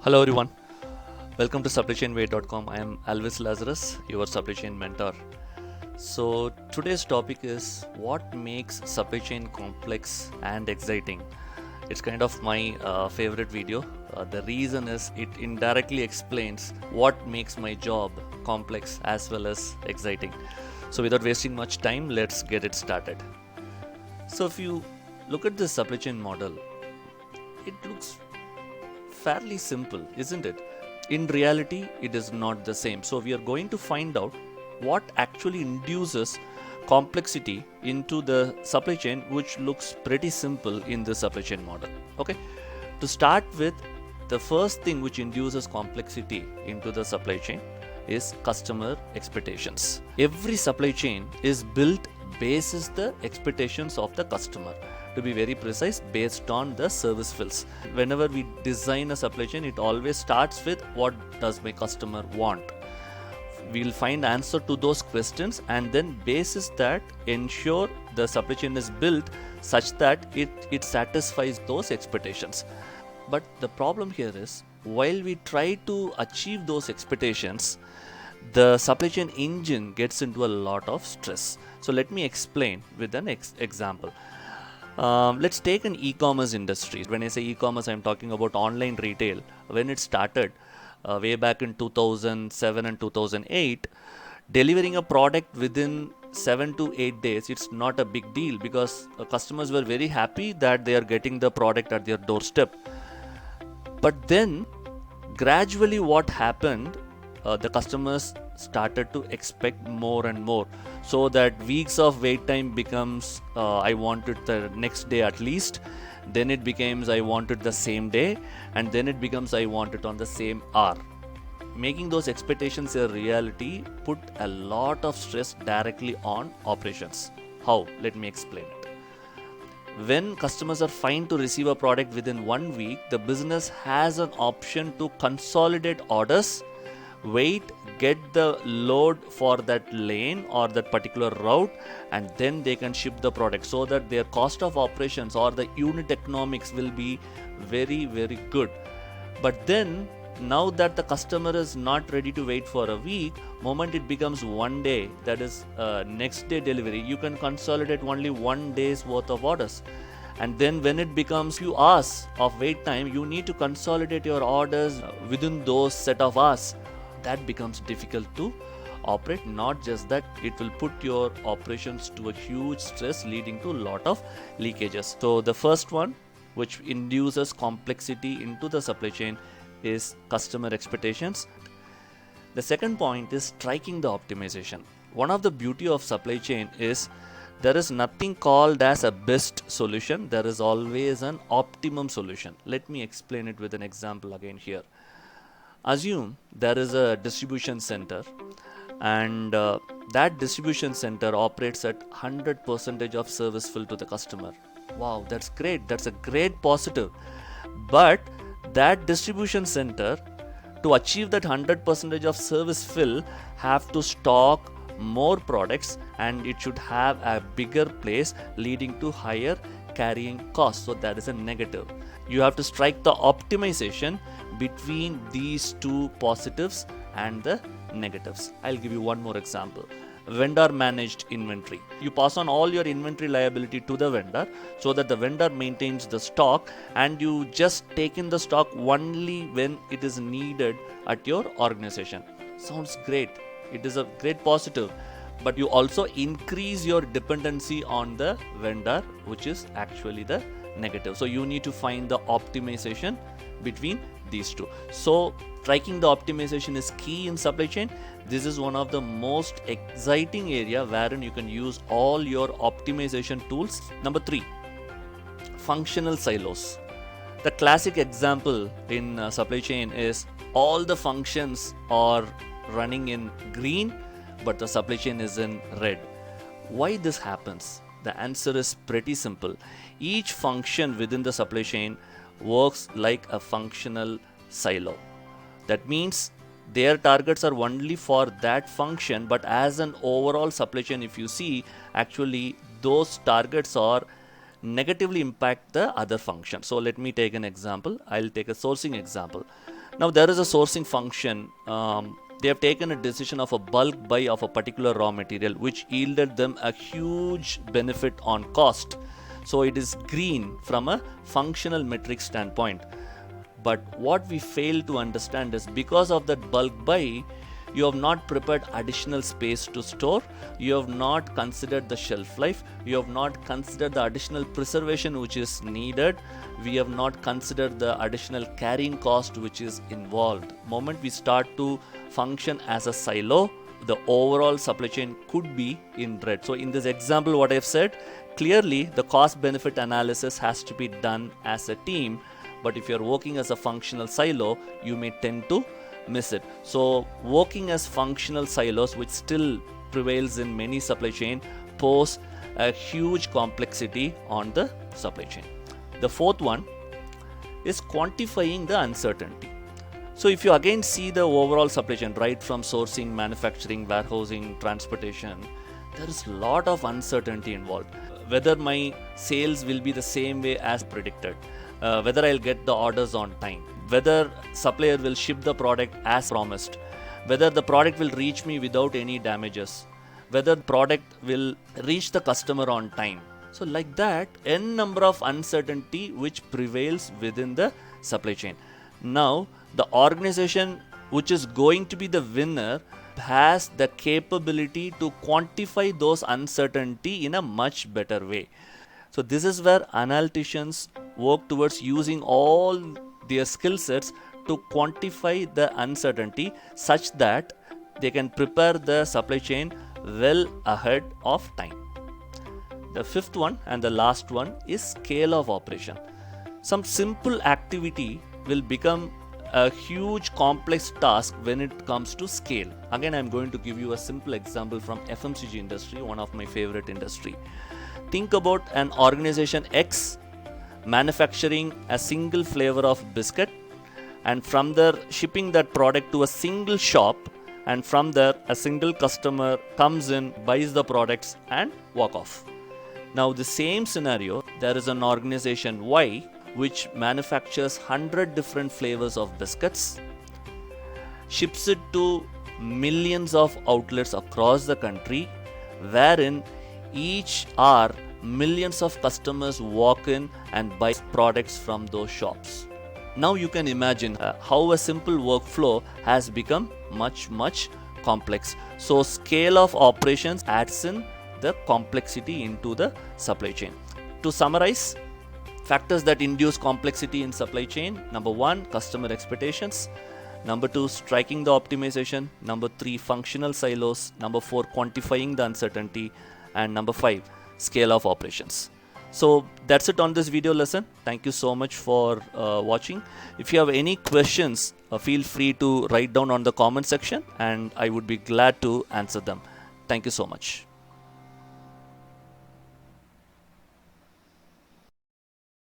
Hello everyone, welcome to supplychainway.com. I am Alvis Lazarus, your supply chain mentor. So today's topic is what makes supply chain complex and exciting. It's kind of my favorite video. The reason is it indirectly explains what makes my job complex as well as exciting. So without wasting much time, let's get it started. So if you look at this supply chain model, it looks fairly simple, isn't it? In reality, it is not the same. So we are going to find out what actually induces complexity into the supply chain, which looks pretty simple in the supply chain model. Okay, to start with, the first thing which induces complexity into the supply chain is customer expectations. Every supply chain is built basis the expectations of the customer. To be very precise, based on the service fills. Whenever we design a supply chain, it always starts with what does my customer want. We'll find answer to those questions and then basis that ensure the supply chain is built such that it satisfies those expectations. But the problem here is, while we try to achieve those expectations, the supply chain engine gets into a lot of stress. So let me explain with an example. Let's take an e-commerce industry. When I say e-commerce, I'm talking about online retail. When it started way back in 2007 and 2008, delivering a product within 7 to 8 days, it's not a big deal because customers were very happy that they are getting the product at their doorstep. But then gradually what happened, the customers started to expect more and more, so that weeks of wait time becomes I want it the next day at least, then it becomes I want it the same day, and then it becomes I want it on the same hour. Making those expectations a reality put a lot of stress directly on operations. How? Let me explain it. When customers are fine to receive a product within 1 week, the business has an option to consolidate orders, wait, get the load for that lane or that particular route, and then they can ship the product, so that their cost of operations or the unit economics will be very, very good. But then now that the customer is not ready to wait for a week, moment it becomes 1 day, that is next day delivery, you can consolidate only 1 day's worth of orders. And then when it becomes few hours of wait time, you need to consolidate your orders within those set of hours. That becomes difficult to operate. Not just that, it will put your operations to a huge stress, leading to a lot of leakages. So the first one which induces complexity into the supply chain is customer expectations. The second point is striking the optimization. One of the beauty of supply chain is there is nothing called as a best solution. There is always an optimum solution. Let me explain it with an example again here. Assume there is a distribution center, and that distribution center operates at 100% of service fill to the customer. Wow, that's great. That's a great positive. But that distribution center, to achieve that 100% of service fill, have to stock more products, and it should have a bigger place, leading to higher carrying costs. So that is a negative. You have to strike the optimization between these two positives and the negatives. I'll give you one more example. Vendor managed inventory. You pass on all your inventory liability to the vendor, so that the vendor maintains the stock, and you just take in the stock only when it is needed at your organization. Sounds great. It is a great positive. But you also increase your dependency on the vendor, which is actually the negative. So you need to find the optimization between these two. So striking the optimization is key in supply chain. This is one of the most exciting area wherein you can use all your optimization tools. Number 3, functional silos. The classic example in supply chain is all the functions are running in green, but the supply chain is in red. Why this happens? The answer is pretty simple. Each function within the supply chain works like a functional silo. That means their targets are only for that function, but as an overall supply chain, if you see, actually those targets are negatively impact the other function. So let me take an example. I'll take a sourcing example. Now there is a sourcing function. They have taken a decision of a bulk buy of a particular raw material which yielded them a huge benefit on cost. So it is green from a functional metric standpoint. But what we fail to understand is because of that bulk buy, you have not prepared additional space to store, you have not considered the shelf life, you have not considered the additional preservation which is needed, we have not considered the additional carrying cost which is involved. Moment we start to function as a silo, the overall supply chain could be in red. So in this example what I have said, clearly the cost benefit analysis has to be done as a team, but if you are working as a functional silo, you may tend to miss it. So working as functional silos, which still prevails in many supply chain, pose a huge complexity on the supply chain. The fourth one is quantifying the uncertainty. So if you again see the overall supply chain, right from sourcing, manufacturing, warehousing, transportation, there is a lot of uncertainty involved. Whether my sales will be the same way as predicted, whether I'll get the orders on time, whether supplier will ship the product as promised, whether the product will reach me without any damages, whether the product will reach the customer on time. So like that, n number of uncertainty which prevails within the supply chain. Now, the organization which is going to be the winner has the capability to quantify those uncertainty in a much better way. So this is where analyticians work towards using all their skill sets to quantify the uncertainty such that they can prepare the supply chain well ahead of time. The fifth one and the last one is scale of operation. Some simple activity will become a huge complex task when it comes to scale. Again, I'm going to give you a simple example from FMCG industry, one of my favorite industry. Think about an organization X manufacturing a single flavor of biscuit, and from there shipping that product to a single shop, and from there a single customer comes in, buys the products and walk off. Now the same scenario, there is an organization Y which manufactures 100 different flavors of biscuits, ships it to millions of outlets across the country, wherein each hour millions of customers walk in and buy products from those shops. Now you can imagine how a simple workflow has become much complex. So scale of operations adds in the complexity into the supply chain. To summarize, factors that induce complexity in supply chain: number 1, customer expectations; number 2, striking the optimization; number 3, functional silos; number 4, quantifying the uncertainty; and number 5, scale of operations. So that's it on this video lesson. Thank you so much for watching. If you have any questions, feel free to write down on the comment section and I would be glad to answer them. Thank you so much.